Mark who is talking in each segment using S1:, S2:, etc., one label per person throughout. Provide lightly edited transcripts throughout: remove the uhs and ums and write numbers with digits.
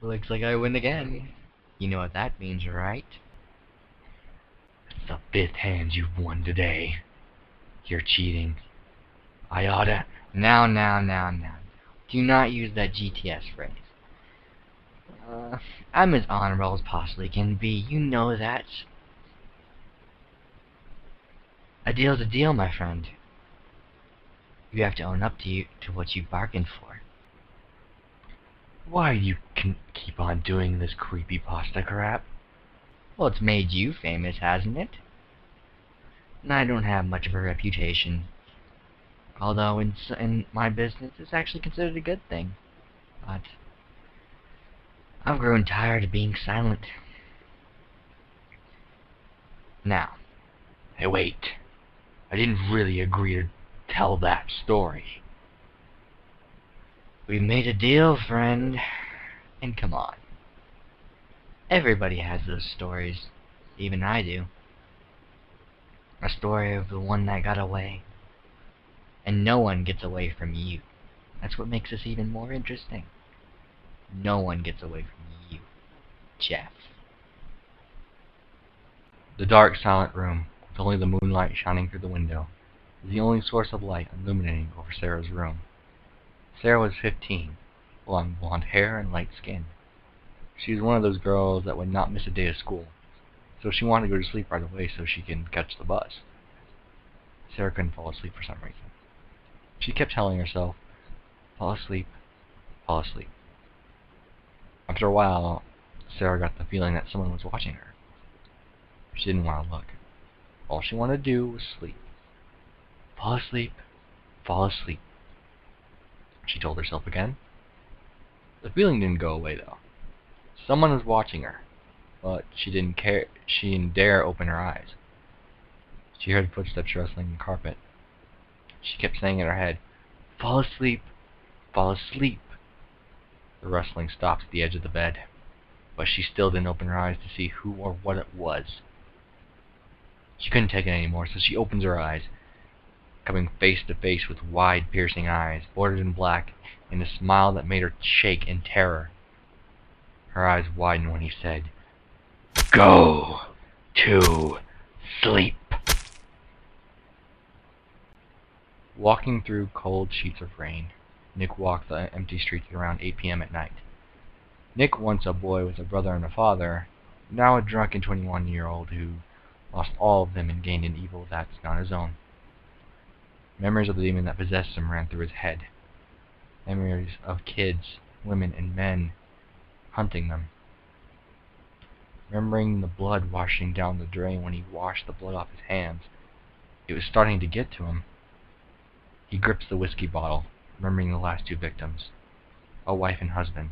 S1: Looks like I win again. You know what that means, right?
S2: It's the 5th hand you've won today. You're cheating. I oughta...
S1: Now. Do not use that GTS phrase. I'm as honorable as possibly can be. You know that. A deal's a deal, my friend. You have to own up to what you bargained for.
S2: Why do you keep on doing this creepypasta crap?
S1: Well, it's made you famous, hasn't it? And I don't have much of a reputation. Although in my business, it's actually considered a good thing. But I've grown tired of being silent. Now.
S2: Hey, wait. I didn't really agree to tell that story.
S1: We made a deal, friend. And come on. Everybody has those stories. Even I do. A story of the one that got away. And no one gets away from you. That's what makes this even more interesting. No one gets away from you, Jeff.
S2: The dark, silent room, with only the moonlight shining through the window, is the only source of light illuminating over Sarah's room. Sarah was 15, long blonde hair and light skin. She was one of those girls that would not miss a day of school, so she wanted to go to sleep right away so she can catch the bus. Sarah couldn't fall asleep for some reason. She kept telling herself, fall asleep, fall asleep. After a while, Sarah got the feeling that someone was watching her. She didn't want to look. All she wanted to do was sleep. Fall asleep, fall asleep, she told herself again. The feeling didn't go away, though. Someone was watching her, but she didn't care. She didn't dare open her eyes. She heard footsteps rustling the carpet. She kept saying in her head, fall asleep, fall asleep. The rustling stopped at the edge of the bed, but she still didn't open her eyes to see who or what it was. She couldn't take it anymore, so she opens her eyes, coming face to face with wide, piercing eyes, bordered in black, and a smile that made her shake in terror. Her eyes widened when he said, go to sleep. Walking through cold sheets of rain, Nick walked the empty streets around 8 p.m. at night. Nick, once a boy with a brother and a father, now a drunken 21-year-old who lost all of them and gained an evil that's not his own. Memories of the demon that possessed him ran through his head. Memories of kids, women, and men hunting them. Remembering the blood washing down the drain when he washed the blood off his hands. It was starting to get to him. He gripped the whiskey bottle, remembering the last 2 victims, a wife and husband.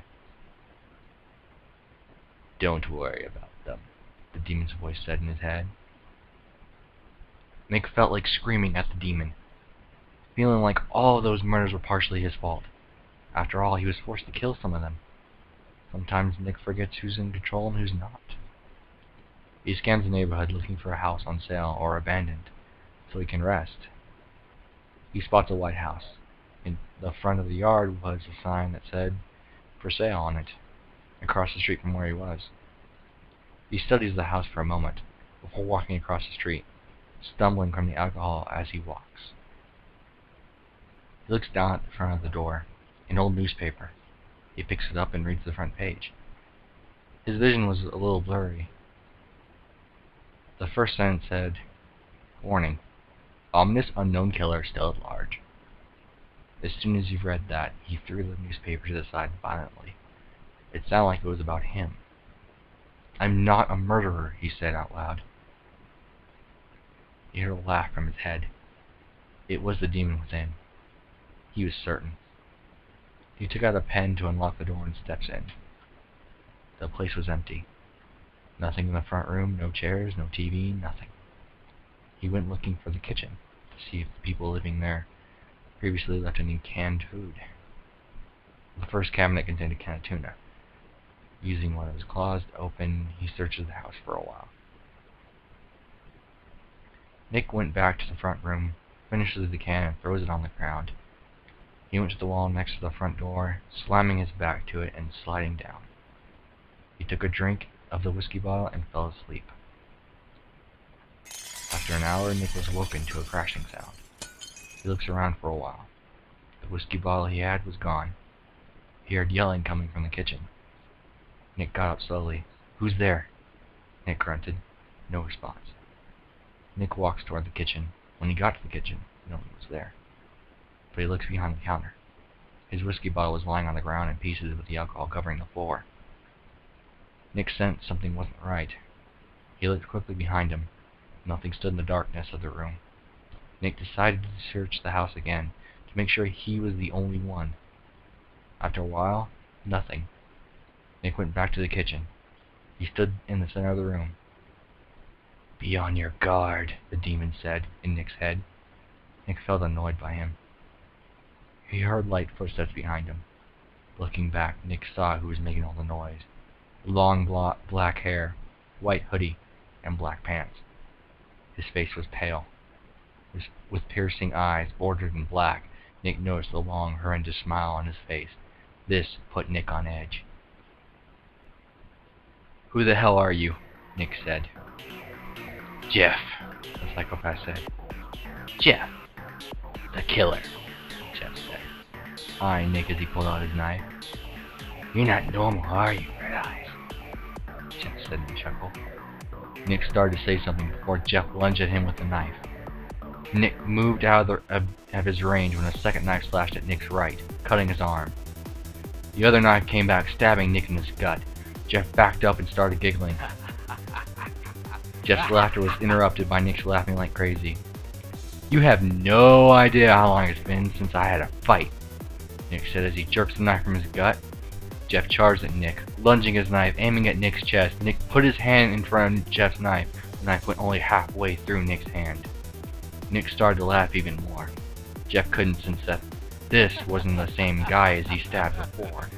S2: Don't worry about them, the demon's voice said in his head. Nick felt like screaming at the demon, feeling like all of those murders were partially his fault. After all, he was forced to kill some of them. Sometimes Nick forgets who's in control and who's not. He scans the neighborhood looking for a house on sale or abandoned, so he can rest. He spots a white house. In the front of the yard was a sign that said, for sale on it, across the street from where he was. He studies the house for a moment, before walking across the street, stumbling from the alcohol as he walks. He looks down at the front of the door, an old newspaper. He picks it up and reads the front page. His vision was a little blurry. The first sentence said, warning, ominous unknown killer still at large. As soon as he read that, he threw the newspaper to the side violently. It sounded like it was about him. I'm not a murderer, he said out loud. He heard a laugh from his head. It was the demon within. He was certain. He took out a pen to unlock the door and steps in. The place was empty. Nothing in the front room, no chairs, no TV, nothing. He went looking for the kitchen to see if the people living there previously left any canned food. The first cabinet contained a can of tuna. Using one of his claws to open, he searches the house for a while. Nick went back to the front room, finishes the can, and throws it on the ground. He went to the wall next to the front door, slamming his back to it and sliding down. He took a drink of the whiskey bottle and fell asleep. After an hour, Nick was woken to a crashing sound. He looks around for a while. The whiskey bottle he had was gone. He heard yelling coming from the kitchen. Nick got up slowly. "Who's there?" Nick grunted. No response. Nick walks toward the kitchen. When he got to the kitchen, no one was there. But he looks behind the counter. His whiskey bottle was lying on the ground in pieces with the alcohol covering the floor. Nick sensed something wasn't right. He looked quickly behind him. Nothing stood in the darkness of the room. Nick decided to search the house again, to make sure he was the only one. After a while, nothing. Nick went back to the kitchen. He stood in the center of the room. "Be on your guard," the demon said in Nick's head. Nick felt annoyed by him. He heard light footsteps behind him. Looking back, Nick saw who was making all the noise. Long black hair, white hoodie, and black pants. His face was pale. With piercing eyes bordered in black, Nick noticed the long, horrendous smile on his face. This put Nick on edge. "Who the hell are you?" Nick said. "Jeff," the psychopath said. "Jeff, the killer," Jeff said, eyeing Nick as he pulled out his knife. "You're not normal, are you, Red Eyes?" Jeff said in a chuckle. Nick started to say something before Jeff lunged at him with the knife. Nick moved out of his range when a second knife slashed at Nick's right, cutting his arm. The other knife came back, stabbing Nick in his gut. Jeff backed up and started giggling. Jeff's laughter was interrupted by Nick's laughing like crazy. "You have no idea how long it's been since I had a fight," Nick said as he jerked the knife from his gut. Jeff charged at Nick, lunging his knife, aiming at Nick's chest. Nick put his hand in front of Jeff's knife. The knife went only halfway through Nick's hand. Nick started to laugh even more. Jeff couldn't sense that this wasn't the same guy as he stabbed before.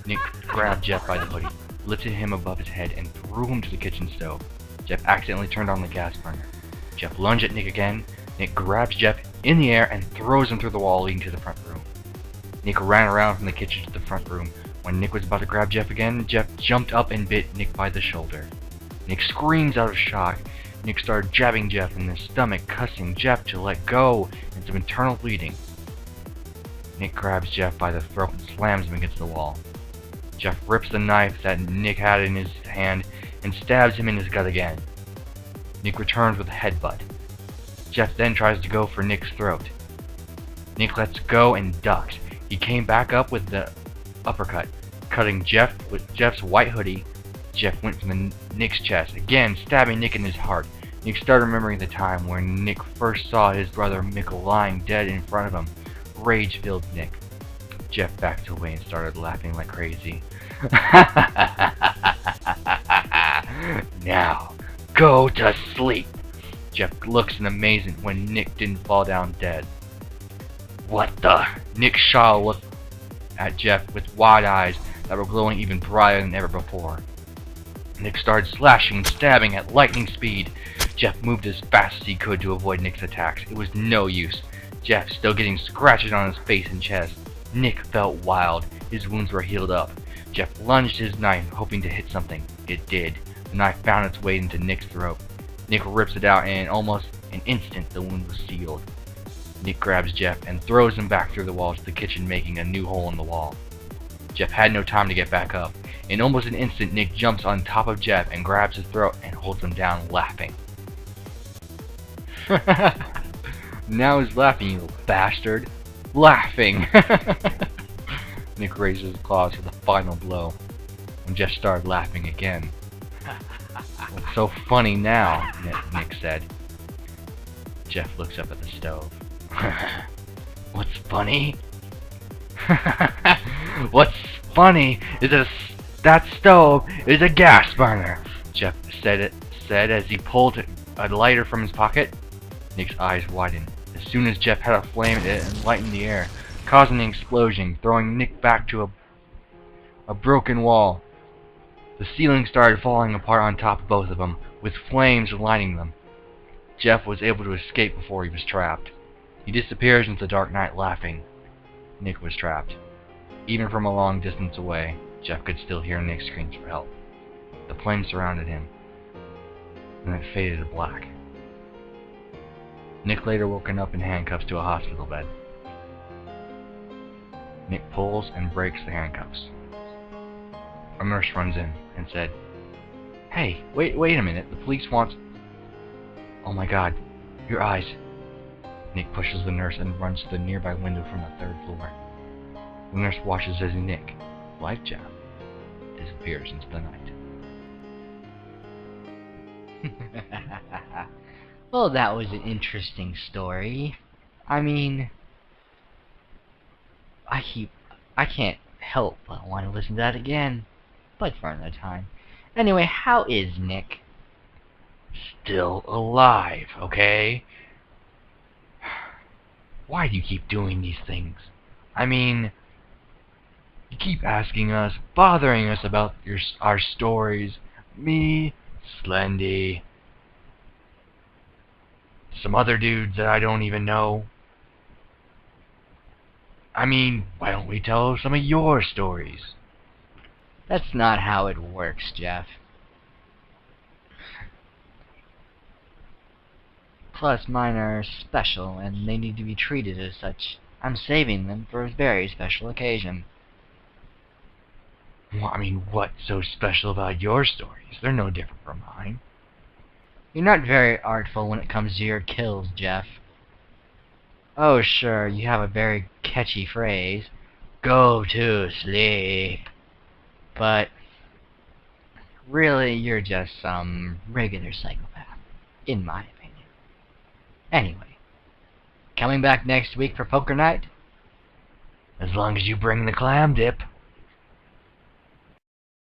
S2: Nick grabbed Jeff by the hoodie, lifted him above his head, and threw him to the kitchen stove. Jeff accidentally turned on the gas burner. Jeff lunged at Nick again. Nick grabs Jeff in the air and throws him through the wall leading to the front room. Nick ran around from the kitchen to the front room. When Nick was about to grab Jeff again, Jeff jumped up and bit Nick by the shoulder. Nick screams out of shock. Nick started jabbing Jeff in the stomach, cussing Jeff to let go, and some internal bleeding. Nick grabs Jeff by the throat and slams him against the wall. Jeff rips the knife that Nick had in his hand and stabs him in his gut again. Nick returns with a headbutt. Jeff then tries to go for Nick's throat. Nick lets go and ducks. He came back up with the uppercut, cutting Jeff with Jeff's white hoodie. Jeff went for Nick's chest, again stabbing Nick in his heart. Nick started remembering the time when Nick first saw his brother Mickle lying dead in front of him. Rage filled Nick. Jeff backed away and started laughing like crazy. "Now, go to sleep." Jeff looks in amazement when Nick didn't fall down dead. "What the?" Nick Shaw looked at Jeff with wide eyes that were glowing even brighter than ever before. Nick started slashing and stabbing at lightning speed. Jeff moved as fast as he could to avoid Nick's attacks. It was no use. Jeff still getting scratches on his face and chest. Nick felt wild. His wounds were healed up. Jeff lunged his knife, hoping to hit something. It did. The knife found its way into Nick's throat. Nick rips it out, and in almost an instant, the wound was sealed. Nick grabs Jeff and throws him back through the wall to the kitchen, making a new hole in the wall. Jeff had no time to get back up. In almost an instant, Nick jumps on top of Jeff and grabs his throat and holds him down, laughing. Now he's laughing, you little bastard. Laughing! Nick raises his claws for the final blow. When Jeff started laughing again. "What's so funny now?" Nick said. Jeff looks up at the stove. "What's funny?" "What's funny is that stove is a gas burner," Jeff said as he pulled a lighter from his pocket. Nick's eyes widened. As soon as Jeff had a flame, it lightened the air, causing an explosion, throwing Nick back to a broken wall. The ceiling started falling apart on top of both of them, with flames lighting them. Jeff was able to escape before he was trapped. He disappears into the dark night laughing. Nick was trapped. Even from a long distance away, Jeff could still hear Nick's screams for help. The flames surrounded him, and then faded to black. Nick later woken up in handcuffs to a hospital bed. Nick pulls and breaks the handcuffs. A nurse runs in and said, "Hey, wait a minute, the police want..." "Oh my god, your eyes." Nick pushes the nurse and runs to the nearby window from the 3rd floor. The nurse watches as Nick, like Jeff, disappears into the night.
S1: Well, that was an interesting story. I mean, I can't help but want to listen to that again, but for another time. Anyway, how is Nick?
S2: Still alive, okay? Why do you keep doing these things? I mean, you keep asking us, bothering us about our stories. Me, Slendy, some other dudes that I don't even know. I mean, why don't we tell some of your stories?
S1: That's not how it works, Jeff. Plus, mine are special, and they need to be treated as such. I'm saving them for a very special occasion.
S2: Well, I mean, what's so special about your stories? They're no different from mine.
S1: You're not very artful when it comes to your kills, Jeff. Oh, sure, you have a very catchy phrase, "Go to sleep." But really, you're just some regular psychopath, in my opinion. Anyway, coming back next week for poker night?
S2: As long as you bring the clam dip.